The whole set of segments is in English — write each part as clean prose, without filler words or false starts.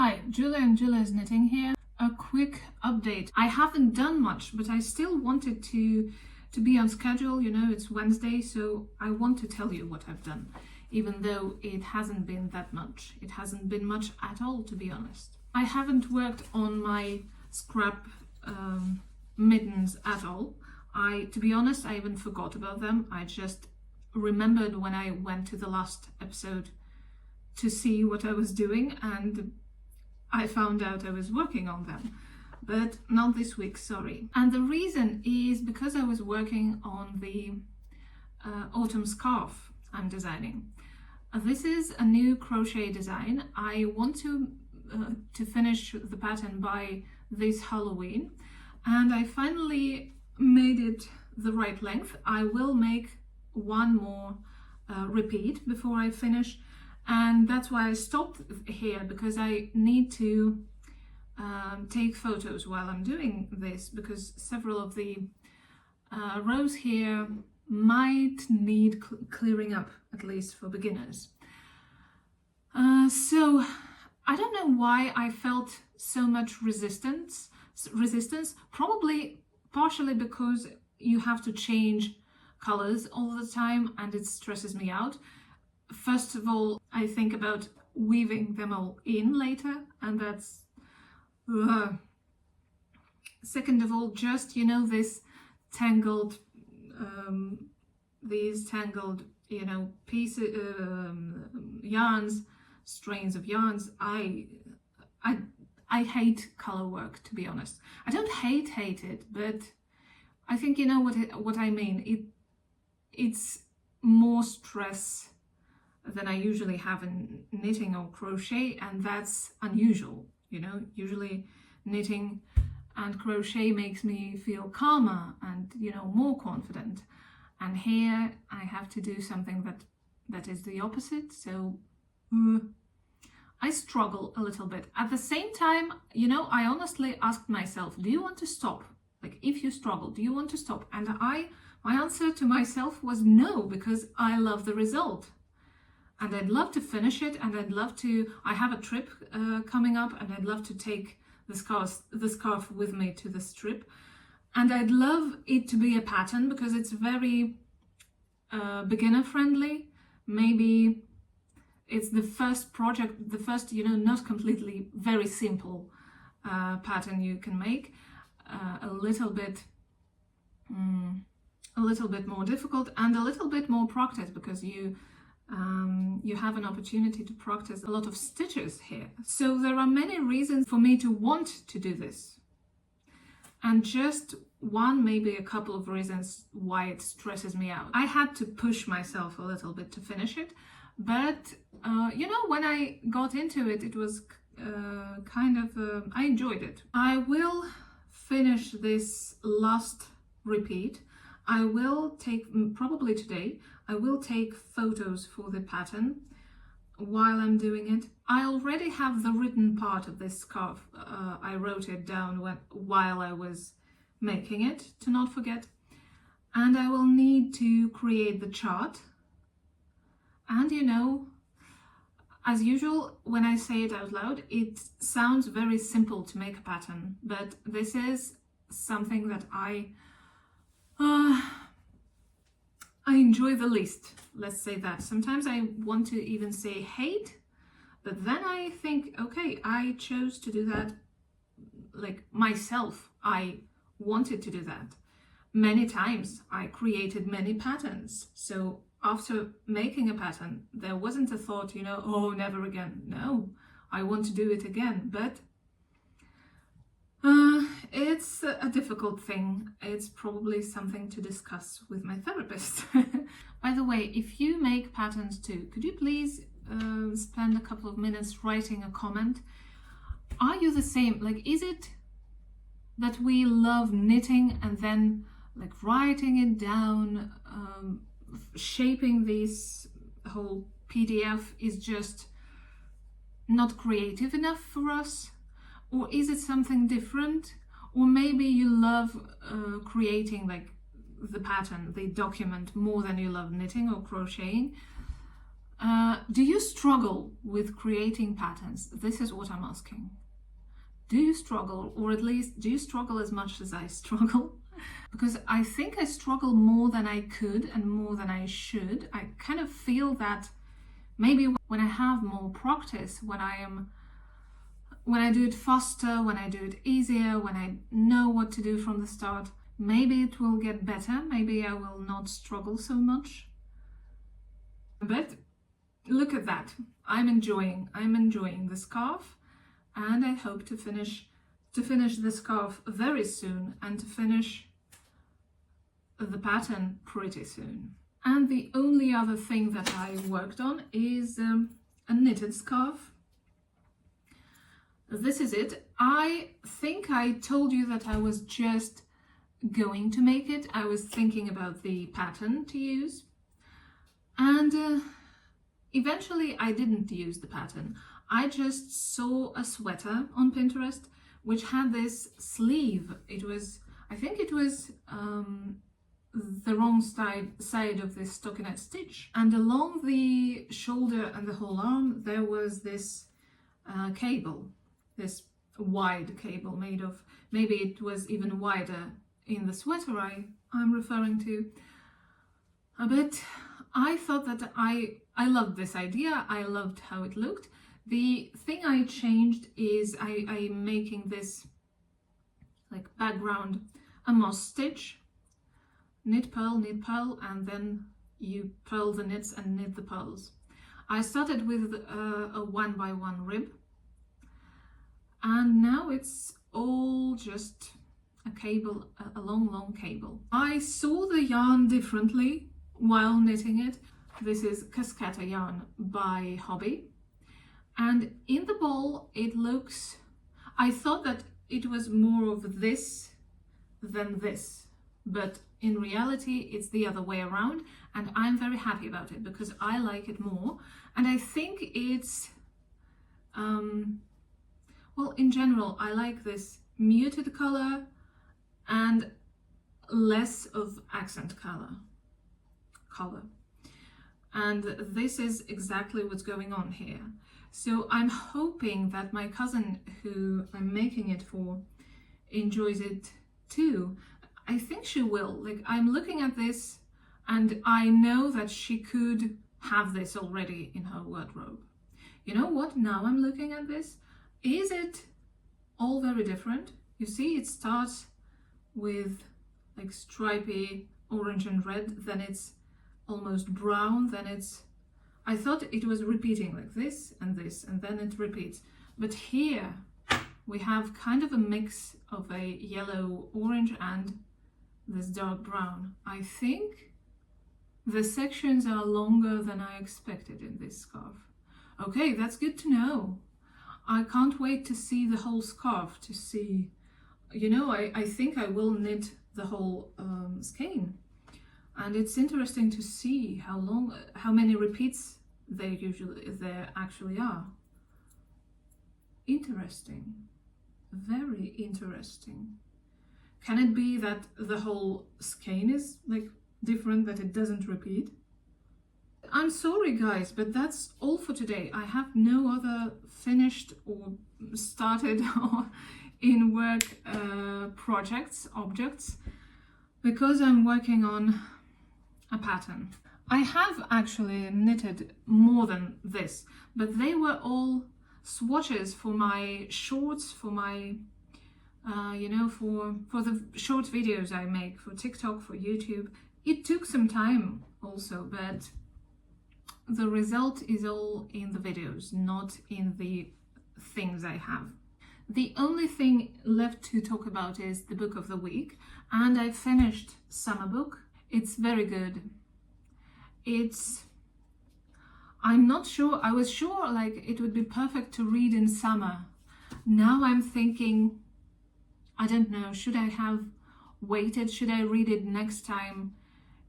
Hi, Julia and Julia's Knitting here. A quick update. I haven't done much, but I still wanted to be on schedule. You know, it's Wednesday, so I want to tell you what I've done, even though it hasn't been that much. It hasn't been much at all, to be honest. I haven't worked on my scrap mittens at all. To be honest, I even forgot about them. I just remembered when I went to the last episode to see what I was doing, and I found out I was working on them, but not this week, sorry. And the reason is because I was working on the autumn scarf I'm designing. This is a new crochet design. I want to finish the pattern by this Halloween, and I finally made it the right length. I will make one more repeat before I finish. And that's why I stopped here, because I need to take photos while I'm doing this, because several of the rows here might need clearing up, at least for beginners. So I don't know why I felt so much resistance, probably partially because you have to change colors all the time and it stresses me out. First of all, I think about weaving them all in later, and that's second of all, just, you know, these tangled pieces, yarns, strains of yarns. I hate color work, to be honest. I don't hate it, but I think you know what I mean. It's more stress than I usually have in knitting or crochet, and that's unusual. You know, usually knitting and crochet makes me feel calmer and, you know, more confident, and here I have to do something that is the opposite. So I struggle a little bit. At the same time, you know, I honestly asked myself, do you want to stop? Like, if you struggle, do you want to stop? And my answer to myself was no, because I love the result. And I'd love to finish it, and I have a trip coming up, and I'd love to take the scarf with me to this trip. And I'd love it to be a pattern, because it's very beginner friendly. Maybe it's the first project, you know, not completely very simple pattern you can make. A little bit more difficult and a little bit more practice, because you have an opportunity to practice a lot of stitches here. So there are many reasons for me to want to do this, and just one, maybe a couple of reasons why it stresses me out. I had to push myself a little bit to finish it, but you know, when I got into it, it was I enjoyed it. I will finish this last repeat. I will take, probably today, I will take photos for the pattern while I'm doing it. I already have the written part of this scarf. I wrote it down while I was making it, to not forget. And I will need to create the chart. And you know, as usual, when I say it out loud, it sounds very simple to make a pattern, but this is something that I enjoy the least, let's say that. Sometimes I want to even say hate, but then I think, okay, I chose to do that, like, myself. I wanted to do that. Many times I created many patterns. So after making a pattern, there wasn't a thought, you know, oh, never again. No, I want to do it again, but it's a difficult thing. It's probably something to discuss with my therapist. By the way, if you make patterns too, could you please spend a couple of minutes writing a comment? Are you the same? Like, is it that we love knitting and then, like, writing it down, shaping this whole PDF is just not creative enough for us? Or is it something different? Or maybe you love creating, like, the pattern, the document, more than you love knitting or crocheting. Do you struggle with creating patterns? This is what I'm asking. Do you struggle, or at least do you struggle as much as I struggle? Because I think I struggle more than I could and more than I should. I kind of feel that maybe when I have more practice, when I do it faster, when I do it easier, when I know what to do from the start, maybe it will get better. Maybe I will not struggle so much. But look at that. I'm enjoying the scarf, and I hope to finish the scarf very soon and to finish the pattern pretty soon. And the only other thing that I worked on is a knitted scarf. This is it. I think I told you that I was just going to make it. I was thinking about the pattern to use, and eventually I didn't use the pattern. I just saw a sweater on Pinterest which had this sleeve. I think it was the wrong side of this stockinette stitch, and along the shoulder and the whole arm there was this cable, this wide cable made of, maybe it was even wider in the sweater I'm referring to. But I thought that I loved this idea. I loved how it looked. The thing I changed is I'm making this like background a moss stitch, knit, purl, and then you purl the knits and knit the pearls. I started with a 1x1 rib, and now it's all just a cable, a long cable. I saw the yarn differently while knitting it. This is Cascata yarn by Hobby, and in the ball it looks, I thought that it was more of this than this, but in reality it's the other way around, and I'm very happy about it because I like it more. And I think it's well, in general I like this muted color and less of accent color. And this is exactly what's going on here. So I'm hoping that my cousin, who I'm making it for, enjoys it too. I think she will. Like, I'm looking at this and I know that she could have this already in her wardrobe. You know what? Now I'm looking at this. Is it all very different? You see, it starts with like stripy orange and red, then it's almost brown, then it's, I thought it was repeating like this, and then it repeats. But here we have kind of a mix of a yellow, orange and this dark brown. I think the sections are longer than I expected in this scarf. Okay, that's good to know. I can't wait to see the whole scarf, to see, you know, I think I will knit the whole skein. And it's interesting to see how many repeats there actually are. Interesting, very interesting. Can it be that the whole skein is like different, that it doesn't repeat? I'm sorry guys, but that's all for today. I have no other finished or started or in work objects, because I'm working on a pattern. I have actually knitted more than this, but they were all swatches for my shorts, for my you know, for the short videos I make for TikTok, for YouTube. It took some time also, but the result is all in the videos, not in the things I have. The only thing left to talk about is the book of the week, and I finished Summer Book. It's very good. I'm not sure, I was sure like it would be perfect to read in summer. Now I'm thinking, I don't know, should I have waited? Should I read it next time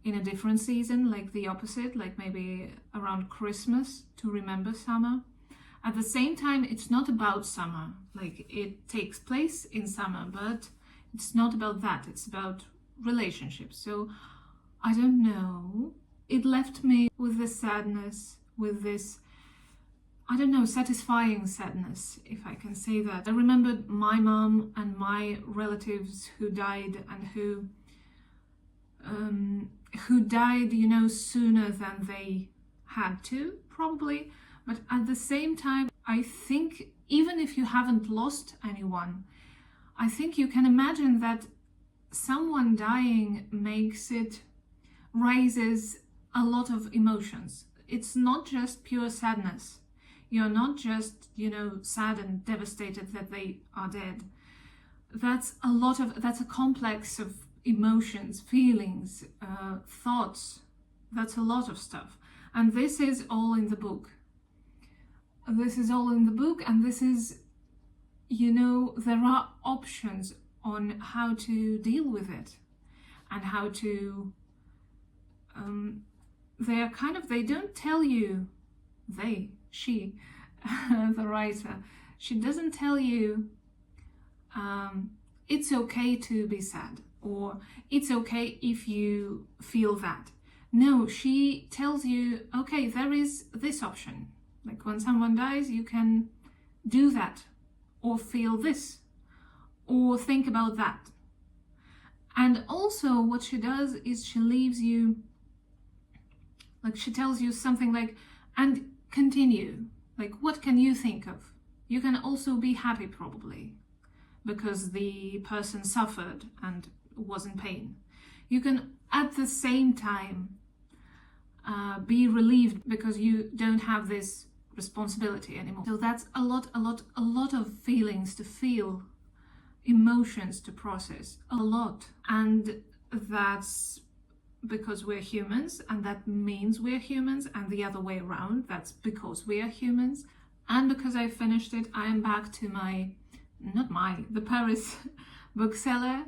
in a different season, like the opposite, like maybe around Christmas, to remember summer? At the same time, it's not about summer, like it takes place in summer, but it's not about that, it's about relationships. So I don't know, it left me with the sadness with this, I don't know, satisfying sadness, if I can say that. I remembered my mom and my relatives who died, and who died, you know, sooner than they had to, probably. But at the same time, I think even if you haven't lost anyone, I think you can imagine that someone dying raises a lot of emotions. It's not just pure sadness. You're not just, you know, sad and devastated that they are dead. That's a complex of emotions, feelings, thoughts. That's a lot of stuff. And this is all in the book. This is all in the book, and this is, you know, there are options on how to deal with it and how to, they don't tell you, she, the writer, she doesn't tell you it's okay to be sad, or it's okay if you feel that. No, she tells you, okay, there is this option. Like when someone dies, you can do that, or feel this, or think about that. And also what she does is she leaves you, like she tells you something like, and continue. Like, what can you think of? You can also be happy, probably, because the person suffered and was in pain. You can at the same time be relieved because you don't have this responsibility anymore. So that's a lot of feelings to feel, emotions to process, a lot. And that's because we're humans, and that means we're humans, and the other way around, that's because we are humans. And because I finished it, I am back to the Paris Bookseller,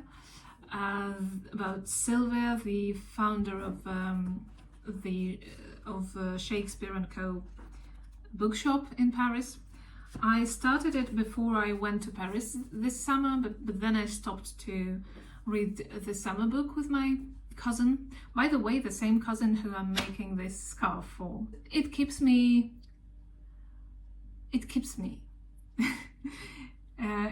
about Sylvia, the founder of Shakespeare & Co. bookshop in Paris. I started it before I went to Paris this summer, but then I stopped to read the summer book with my cousin. By the way, the same cousin who I'm making this scarf for. It keeps me.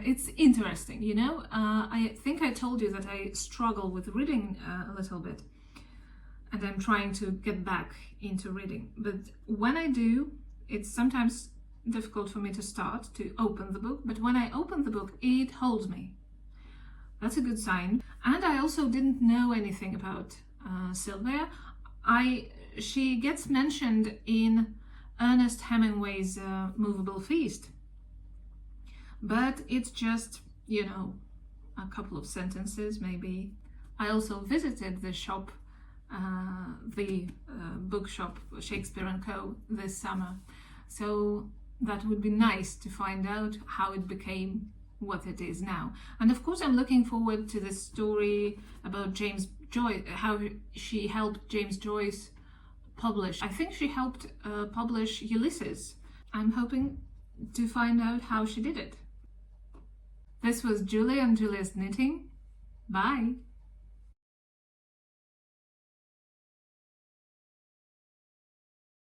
It's interesting, you know. I think I told you that I struggle with reading a little bit, and I'm trying to get back into reading. But when I do, it's sometimes difficult for me to start to open the book. But when I open the book, it holds me. That's a good sign. And I also didn't know anything about Sylvia. She gets mentioned in Ernest Hemingway's Movable Feast. But it's just, you know, a couple of sentences maybe. I also visited the shop, the bookshop Shakespeare & Co. this summer. So that would be nice to find out how it became what it is now. And of course I'm looking forward to the story about James Joyce, how she helped James Joyce publish. I think she helped publish Ulysses. I'm hoping to find out how she did it. This was Julie and Julia's Knitting. Bye!